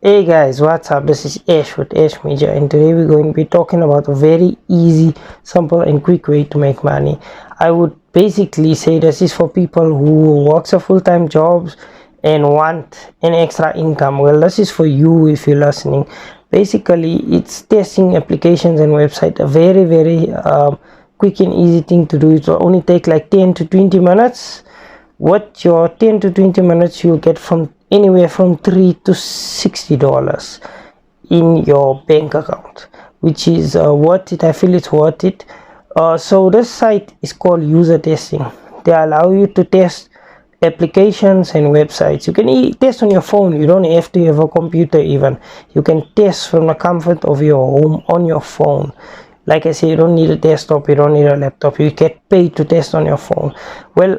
Hey guys, what's up? This is Ash with Ash Media, and today we're going to be talking about a very easy, simple and quick way to make money. I would basically say this is for people who works a full-time jobs and want an extra income. Well, this is for you if you're listening. Basically, it's testing applications and website. A very quick and easy thing to do. It will only take like 10 to 20 minutes. What your 10 to 20 minutes you'll get from anywhere from $3 to $60 in your bank account, which is worth it. I feel it's worth it. So this site is called UserTesting. They allow you to test applications and websites. You can test on your phone. You don't have to have a computer. Even you can test from the comfort of your home on your phone. Like I said, you don't need a desktop, you don't need a laptop. You get paid to test on your phone. Well,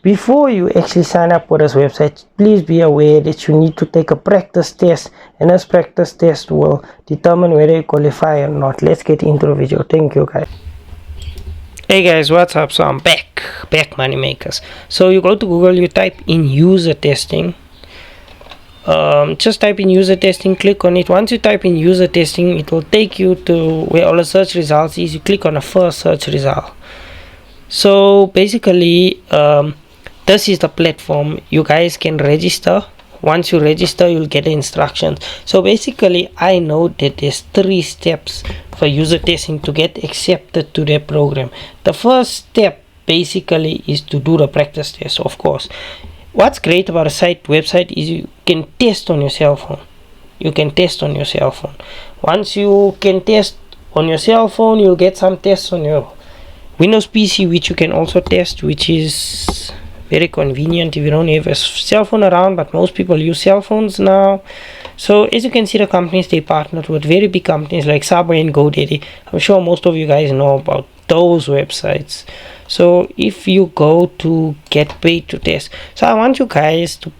before you actually sign up for this website, please be aware that you need to take a practice test, and this practice test will determine whether you qualify or not. Let's get into the video. Thank you guys. Hey guys, what's up? So I'm back money makers. So you go to Google, you type in user testing. Just type in user testing, click on it. Once you type in user testing, it will take you to where all the search results is. You click on the first search result. So basically this is the platform. You guys can register. Once you register, you'll get the instructions. So basically, I know that there's 3 steps for user testing to get accepted to their program. The first step basically is to do the practice test. Of course, what's great about a website is you can test on your cell phone. Once you can test on your cell phone, you'll get some tests on your Windows PC, which you can also test, which is very convenient if you don't have a cell phone around, but most people use cell phones now. So as you can see, the companies they partnered with very big companies like Subway and GoDaddy. I'm sure most of you guys know about those websites. So if you go to get paid to test, so I want you guys to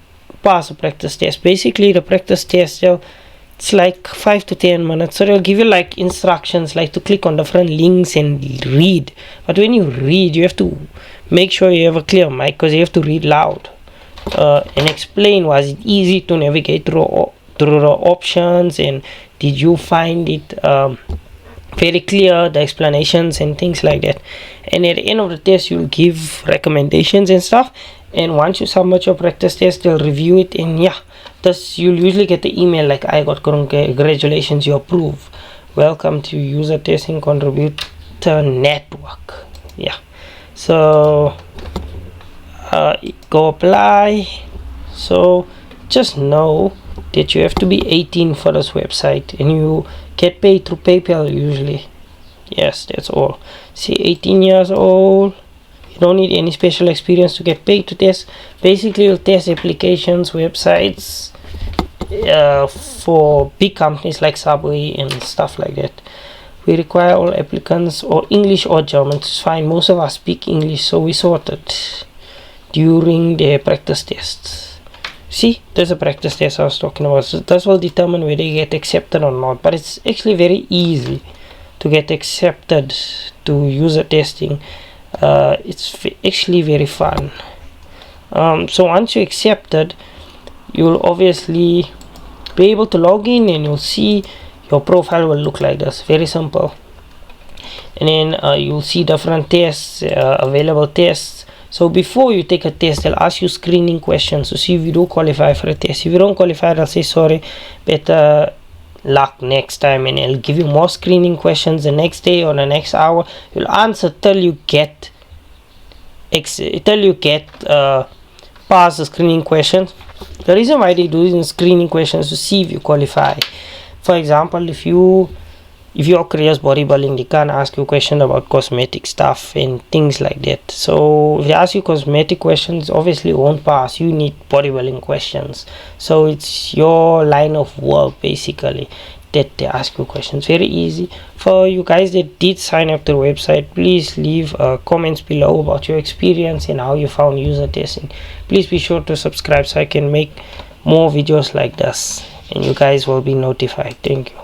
pass a practice test. Basically the practice test, it's like 5 to 10 minutes. So they'll give you like instructions like to click on different links and read. But when you read, you have to make sure you have a clear mic, because you have to read loud and explain. Was it easy to navigate through the options, and did you find it very clear, the explanations and things like that? And at the end of the test, you'll give recommendations and stuff. And once you submit your practice test, they'll review it, and you'll usually get the email like, I got congratulations, you approve, welcome to user testing contributor network. So go apply. So just know that you have to be 18 for this website, and you get paid through PayPal usually. Yes, that's all. See, 18 years old. You don't need any special experience to get paid to test. Basically, you'll test applications, websites for big companies like Subway and stuff like that. We require all applicants or English or German. It's fine. Most of us speak English, so we sorted during the practice tests. See, there's a practice test I was talking about. So this will determine whether you get accepted or not. But it's actually very easy to get accepted to user testing. It's actually very fun. So once you're accepted, you'll obviously be able to log in, and you'll see your profile will look like this. Very simple. And then you'll see different tests, available tests. So before you take a test, they'll ask you screening questions to see if you do qualify for a test. If you don't qualify, they'll say sorry, better luck next time, and it'll give you more screening questions the next day or the next hour. You'll answer till you get past the screening questions. The reason why they do these screening questions is to see if you qualify. For example, if your career is bodybuilding, they can't ask you a question about cosmetic stuff and things like that. So if they ask you cosmetic questions, obviously you won't pass. You need bodybuilding questions. So it's your line of work basically that they ask you questions. Very easy. For you guys that did sign up to the website, please leave comments below about your experience and how you found user testing. Please be sure to subscribe so I can make more videos like this, and you guys will be notified. Thank you.